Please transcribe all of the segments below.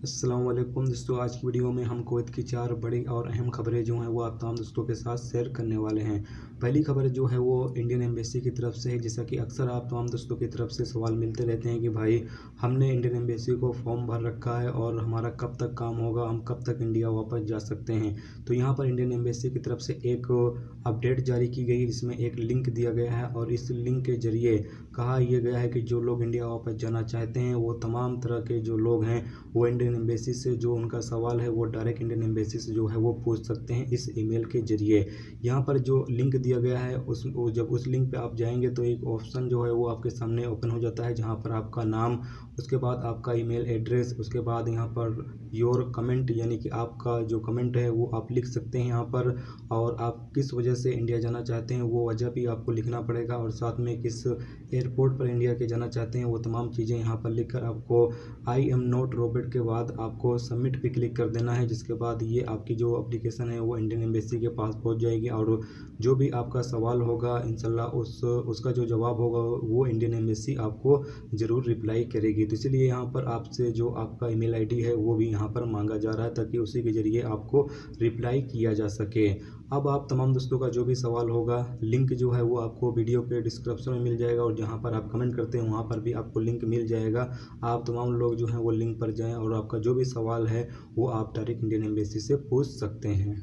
अस्सलाम वालेकुम दोस्तों, आज की वीडियो में हम कुवैत की 4 बड़ी और अहम खबरें जो हैं वो आप तमाम दोस्तों के साथ शेयर करने वाले हैं। पहली खबर जो है वो इंडियन एम्बेसी की तरफ से है। जैसा कि अक्सर आप तमाम दोस्तों की तरफ से सवाल मिलते रहते हैं कि भाई हमने इंडियन एम्बेसी को फॉर्म भर रखा है और हमारा कब तक काम होगा, हम कब तक इंडिया वापस जा सकते हैं। तो यहाँ पर इंडियन एम्बेसी की तरफ से एक अपडेट जारी की गई जिसमें एक लिंक दिया गया है और इस लिंक के जरिए कहा यह गया है कि जो लोग इंडिया वापस जाना चाहते हैं वो तमाम तरह के जो लोग हैं वो इंडियन एम्बेसी से जो उनका सवाल है वो डायरेक्ट इंडियन एम्बेसी से जो है वो पूछ सकते हैं इस ईमेल के जरिए। यहाँ पर जो लिंक दिया गया है जब उस लिंक पे आप जाएंगे तो एक ऑप्शन जो है वो आपके सामने ओपन हो जाता है, जहाँ पर आपका नाम, उसके बाद आपका ईमेल एड्रेस, उसके बाद यहाँ पर योर कमेंट यानी कि आपका जो कमेंट है वो आप लिख सकते हैं यहाँ पर, और आप किस वजह से इंडिया जाना चाहते हैं वो वजह भी आपको लिखना पड़ेगा, और साथ में किस एयरपोर्ट पर इंडिया के जाना चाहते हैं वो तमाम चीज़ें यहाँ पर लिखकर आपको आई एम नॉट रोबोट के बाद आपको सबमिट पे क्लिक कर देना है। जिसके बाद ये आपकी जो एप्लीकेशन है वो इंडियन एम्बेसी के पास पहुंच जाएगी और जो भी आपका सवाल होगा इंशाल्लाह उसका जो जवाब होगा वो इंडियन एम्बेसी आपको ज़रूर रिप्लाई करेगी। तो इसलिए यहाँ पर आपसे जो आपका ईमेल आईडी है वो भी यहाँ पर मांगा जा रहा है ताकि उसी के ज़रिए आपको रिप्लाई किया जा सके। अब आप तमाम दोस्तों का जो भी सवाल होगा, लिंक जो है वो आपको वीडियो के डिस्क्रिप्शन में मिल जाएगा और जहाँ पर आप कमेंट करते हैं वहाँ पर भी आपको लिंक मिल जाएगा। आप तमाम लोग जो हैं वो लिंक पर जाएं और आपका जो भी सवाल है वो आप डायरेक्ट इंडियन एम्बेसी से पूछ सकते हैं।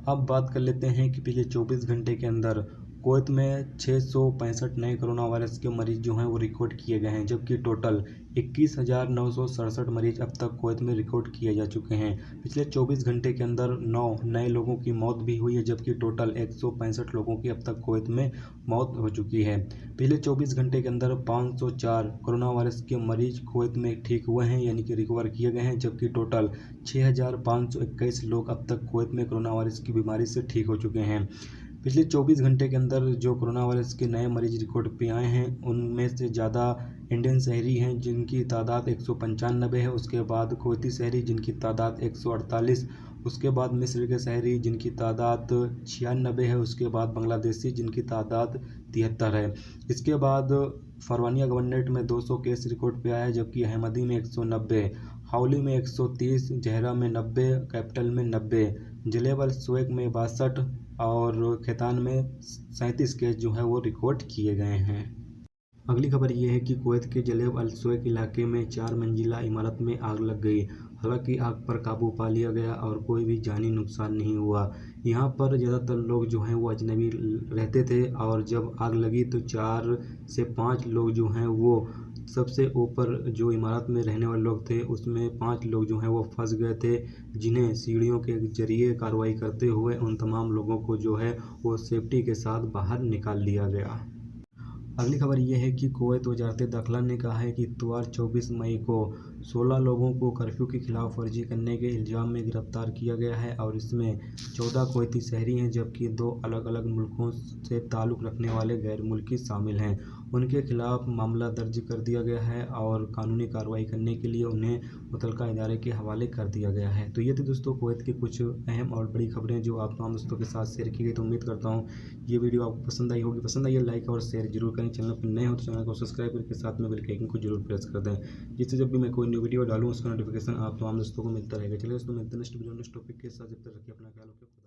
अब बात कर लेते हैं कि पिछले 24 घंटे के अंदर कुवैत में 665 नए कोरोना वायरस के मरीज जो हैं वो रिकॉर्ड किए गए हैं, जबकि टोटल 21,967 मरीज अब तक कुवैत में रिकॉर्ड किए जा चुके हैं। पिछले 24 घंटे के अंदर 9 नए लोगों की मौत भी हुई है, जबकि टोटल 165 लोगों की अब तक कुवैत में मौत हो चुकी है। पिछले 24 घंटे के अंदर 504 कोरोना वायरस के मरीज कुवैत में ठीक हुए हैं यानी कि रिकवर किए गए हैं, जबकि टोटल 6,521 लोग अब तक कुवैत में कोरोना वायरस की बीमारी से ठीक हो चुके हैं। पिछले 24 घंटे के अंदर जो कोरोना वायरस के नए मरीज रिकॉर्ड पे आए हैं उनमें से ज़्यादा इंडियन शहरी हैं जिनकी तादाद 195 है, उसके बाद कुवैती शहरी जिनकी तादाद 148, उसके बाद मिस्र के शहरी जिनकी तादाद 96 है, उसके बाद बांग्लादेशी जिनकी तादाद 73 है। इसके बाद फरवानिया गवर्नरेट में 200 केस रिकॉर्ड पे आया है, जबकि अहमदी में 190, हाउली में 130, जहरा में 90, कैपिटल में 90, जलेब अल सुवैक में 62 और खैतान में 37 केस जो है वो रिकॉर्ड किए गए हैं। अगली खबर ये है कि कुवैत के जलेब अल सुवैक इलाके में 4 मंजिला इमारत में आग लग गई। हालांकि आग पर काबू पा लिया गया और कोई भी जानी नुकसान नहीं हुआ। यहाँ पर ज़्यादातर लोग जो हैं वो अजनबी रहते थे और जब आग लगी तो 4 से 5 लोग जो हैं वो सबसे ऊपर जो इमारत में रहने वाले लोग थे उसमें 5 लोग जो हैं वो फंस गए थे, जिन्हें सीढ़ियों के जरिए कार्रवाई करते हुए उन तमाम लोगों को जो है वो सेफ्टी के साथ बाहर निकाल लिया गया। अगली खबर यह है कि कुवैत वजारत दाखिला ने कहा है कि इतवार 24 मई को 16 लोगों को कर्फ्यू की खिलाफ वर्जी करने के इल्ज़ाम में गिरफ्तार किया गया है और इसमें 14 कुवैती शहरी हैं, जबकि 2 अलग अलग मुल्कों से ताल्लुक़ रखने वाले गैर मुल्की शामिल हैं। उनके खिलाफ मामला दर्ज कर दिया गया है और कानूनी कार्रवाई करने के लिए उन्हें मुतल्लिका इदारे के हवाले कर दिया गया है। तो ये थी दोस्तों कुवैत की कुछ अहम और बड़ी खबरें जो आप तमाम दोस्तों के साथ शेयर की गई। तो उम्मीद करता हूँ ये वीडियो आपको पसंद आई होगी। पसंद आई है लाइक और शेयर जरूर करें। चैनल पर नए हो तो चैनल को सब्सक्राइब करके साथ में बेल के आइकन को जरूर प्रेस कर दें, जिससे जब भी मैं कोई न्यू वीडियो डालूँ उसका नोटिफिकेशन आप तमाम दोस्तों को मिलता रहेगा। चलिए दोस्तों, मिलते हैं नेक्स्ट वीडियो नेक्स्ट टॉपिक के साथ। जब तक रखिए अपना ख्याल रखिए।